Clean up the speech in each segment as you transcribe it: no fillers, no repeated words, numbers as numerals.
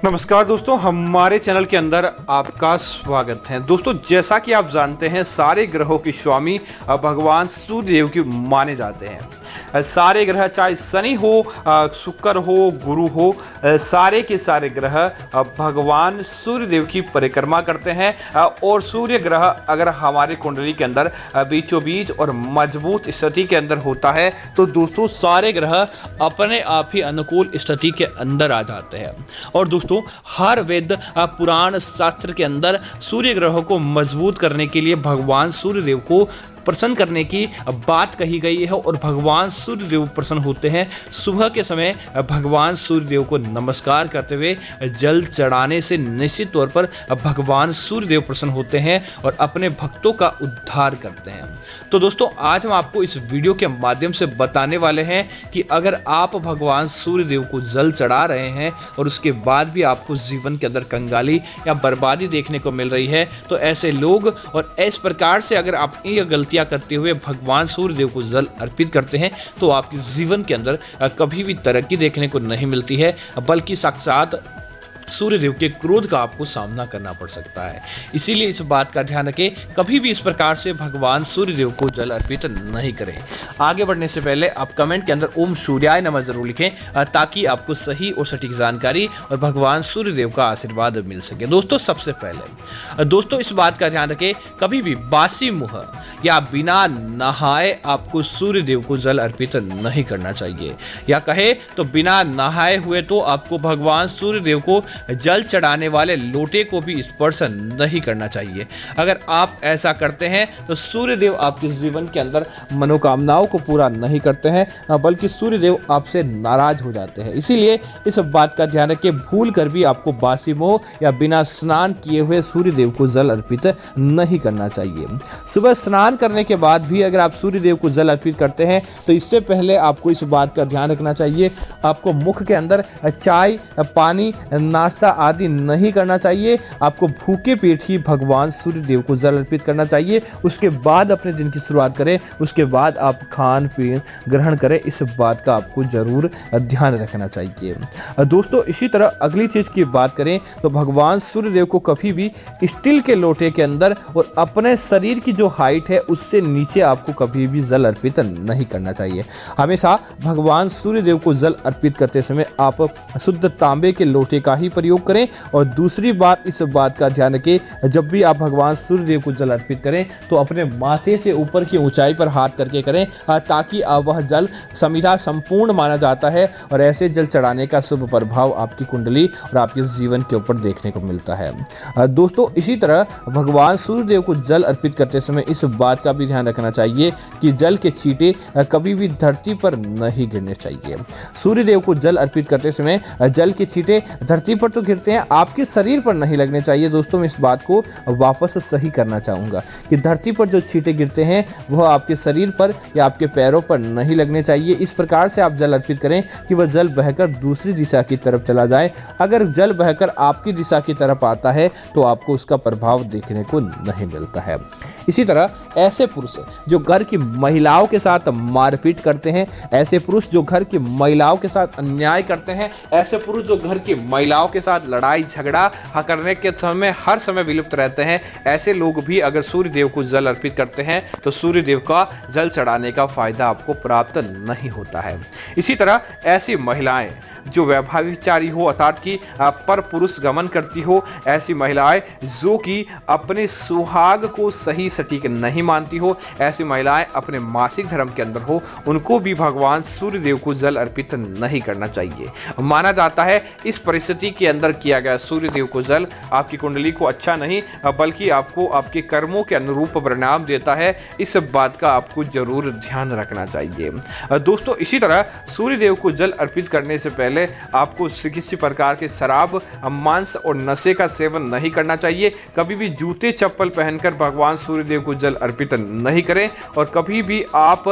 नमस्कार दोस्तों, हमारे चैनल के अंदर आपका स्वागत है। दोस्तों, जैसा कि आप जानते हैं, सारे ग्रहों के स्वामी भगवान सूर्य देव की माने जाते हैं। सारे ग्रह, चाहे शनि हो, शुक्र हो, गुरु हो, सारे के सारे ग्रह भगवान सूर्य देव की परिक्रमा करते हैं। और सूर्य ग्रह अगर हमारे कुंडली के अंदर बीचों बीच और मजबूत स्थिति के अंदर होता है तो दोस्तों सारे ग्रह अपने आप ही अनुकूल स्थिति के अंदर आ जाते हैं। और दोस्तों, हर वेद पुराण शास्त्र के अंदर सूर्य ग्रह को मजबूत करने के लिए भगवान सूर्य देव को प्रसन्न करने की बात कही गई है। और भगवान सूर्य देव प्रसन्न होते हैं सुबह के समय भगवान सूर्य देव को नमस्कार करते हुए जल चढ़ाने से निश्चित तौर पर भगवान सूर्य देव प्रसन्न होते हैं और अपने भक्तों का उद्धार करते हैं। तो दोस्तों, आज हम आपको इस वीडियो के माध्यम से बताने वाले हैं कि अगर आप भगवान सूर्य देव को जल चढ़ा रहे हैं और उसके बाद भी आपको जीवन के अंदर कंगाली या बर्बादी देखने को मिल रही है, तो ऐसे लोग और इस प्रकार से अगर आप ये गलती करते हुए भगवान सूर्य देव को जल अर्पित करते हैं तो आपके जीवन के अंदर कभी भी तरक्की देखने को नहीं मिलती है, बल्कि साक्षात सूर्य देव के क्रोध का आपको सामना करना पड़ सकता है। इसीलिए इस बात का ध्यान रखें, कभी भी इस प्रकार से भगवान सूर्य देव को जल अर्पित नहीं करें। आगे बढ़ने से पहले आप कमेंट के अंदर ओम सूर्याय नमः जरूर लिखें, ताकि आपको सही और सटीक जानकारी और भगवान सूर्य देव का आशीर्वाद मिल सके। दोस्तों, सबसे पहले दोस्तों इस बात का ध्यान रखें, कभी भी बासी मुंह या बिना नहाए आपको सूर्य देव को जल अर्पित नहीं करना चाहिए, या कहे तो बिना नहाए हुए तो आपको भगवान सूर्य देव को जल चढ़ाने वाले लोटे को भी स्पर्श नहीं करना चाहिए। अगर आप ऐसा करते हैं तो सूर्य देव आपके जीवन के अंदर मनोकामनाओं को पूरा नहीं करते हैं, बल्कि सूर्य देव आपसे नाराज हो जाते हैं। इसीलिए इस बात का ध्यान रखें, भूल कर भी आपको बासी मुंह या बिना स्नान किए हुए सूर्य देव को जल अर्पित नहीं करना चाहिए। सुबह स्नान करने के बाद भी अगर आप सूर्य देव को जल अर्पित करते हैं तो इससे पहले आपको इस बात का ध्यान रखना चाहिए, आपको मुख के अंदर चाय, पानी, नाश्ता आदि नहीं करना चाहिए। आपको भूखे पेट ही भगवान सूर्य देव को जल अर्पित करना चाहिए। उसके बाद अपने दिन की शुरुआत करें, उसके बाद आप खान पीन ग्रहण करें। इस बात का आपको जरूर ध्यान रखना चाहिए। दोस्तों, इसी तरह अगली चीज की बात करें तो भगवान सूर्य देव को कभी भी स्टील के लोटे के अंदर और अपने शरीर की जो हाइट है उससे नीचे आपको कभी भी जल अर्पित नहीं करना चाहिए। हमेशा भगवान सूर्य देव को जल अर्पित करते समय आप शुद्ध तांबे के लोटे का ही प्रयोग करें। और दूसरी बात, इस बात का ध्यान रखें, जब भी आप भगवान सूर्य देव को जल अर्पित करें तो अपने माथे से ऊपर की ऊंचाई पर हाथ करके करें, ताकि वह जल समीरा संपूर्ण माना जाता है। और ऐसे जल चढ़ाने का शुभ प्रभाव आपकी कुंडली और आपके जीवन के ऊपर देखने को मिलता है। दोस्तों, इसी तरह भगवान सूर्य देव को जल अर्पित करते समय इस बात का भी ध्यान रखना चाहिए कि जल के छींटे कभी भी धरती पर नहीं गिरने चाहिए। सूर्य देव को जल अर्पित करते समय जल के छींटे धरती पर तो गिरते हैं, आपके शरीर पर नहीं लगने चाहिए। दोस्तों, मैं इस बात को वापस सही करना चाहूँगा कि धरती पर जो छींटे गिरते हैं वह आपके शरीर पर या आपके पैरों पर नहीं लगने चाहिए। इस प्रकार से आप जल अर्पित करें कि वह जल बहकर दूसरी दिशा की तरफ चला जाए। अगर जल बहकर आपकी दिशा की तरफ आता है तो आपको उसका प्रभाव देखने को नहीं मिलता है। इसी तरह ऐसे पुरुष जो घर की महिलाओं के साथ मारपीट करते हैं, ऐसे पुरुष जो घर की महिलाओं के साथ अन्याय करते हैं, ऐसे पुरुष जो घर की महिलाओं के साथ लड़ाई झगड़ा करने के समय हर समय विलुप्त रहते हैं, ऐसे लोग भी अगर सूर्य देव को जल अर्पित करते हैं तो सूर्य देव का जल चढ़ाने का फायदा आपको प्राप्त नहीं होता है। इसी तरह ऐसी महिलाएं जो वैभाविचारी हो, अर्थात कि पर पुरुष गमन करती हो, ऐसी महिलाएं जो कि अपने सुहाग को सही सटीक नहीं मानती हो, ऐसी महिलाएं अपने मासिक धर्म के अंदर हो, उनको भी भगवान सूर्य देव को जल अर्पित नहीं करना चाहिए। माना जाता है इस परिस्थिति के अंदर किया गया सूर्य देव को जल आपकी कुंडली को अच्छा नहीं बल्कि आपको आपके कर्मों के अनुरूप परिणाम देता है। इस बात का आपको जरूर ध्यान रखना चाहिए। दोस्तों, इसी तरह सूर्य देव को जल अर्पित करने से पहले आपको किसी प्रकार के शराब, मांस और नशे का सेवन नहीं करना चाहिए। कभी भी जूते चप्पल पहनकर भगवान सूर्य देव को जल अर्पित नहीं करें। और कभी भी आप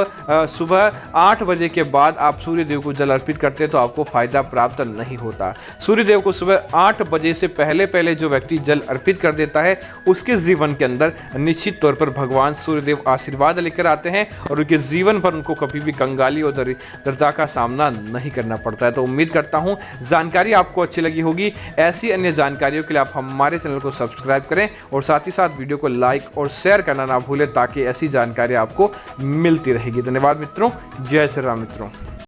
सुबह 8 बजे के बाद आप सूर्य देव को जल अर्पित करते हैं तो आपको फायदा प्राप्त नहीं होता। सूर्य देव को सुबह 8 बजे से पहले जो व्यक्ति जल अर्पित कर देता है उसके जीवन के अंदर निश्चित तौर पर भगवान सूर्यदेव आशीर्वाद लेकर आते हैं और उनके जीवन भर उनको कभी भी कंगाली और दरिद्रता का सामना नहीं करना पड़ता है। तो उम्मीद करता हूँ जानकारी आपको अच्छी लगी होगी। ऐसी अन्य जानकारियों के लिए आप हमारे चैनल को सब्सक्राइब करें और साथ ही साथ वीडियो को लाइक और शेयर करना ना भूलें ताकि ऐसी जानकारी आपको मिलती रहेगी। धन्यवाद मित्रों। जय श्री राम मित्रों।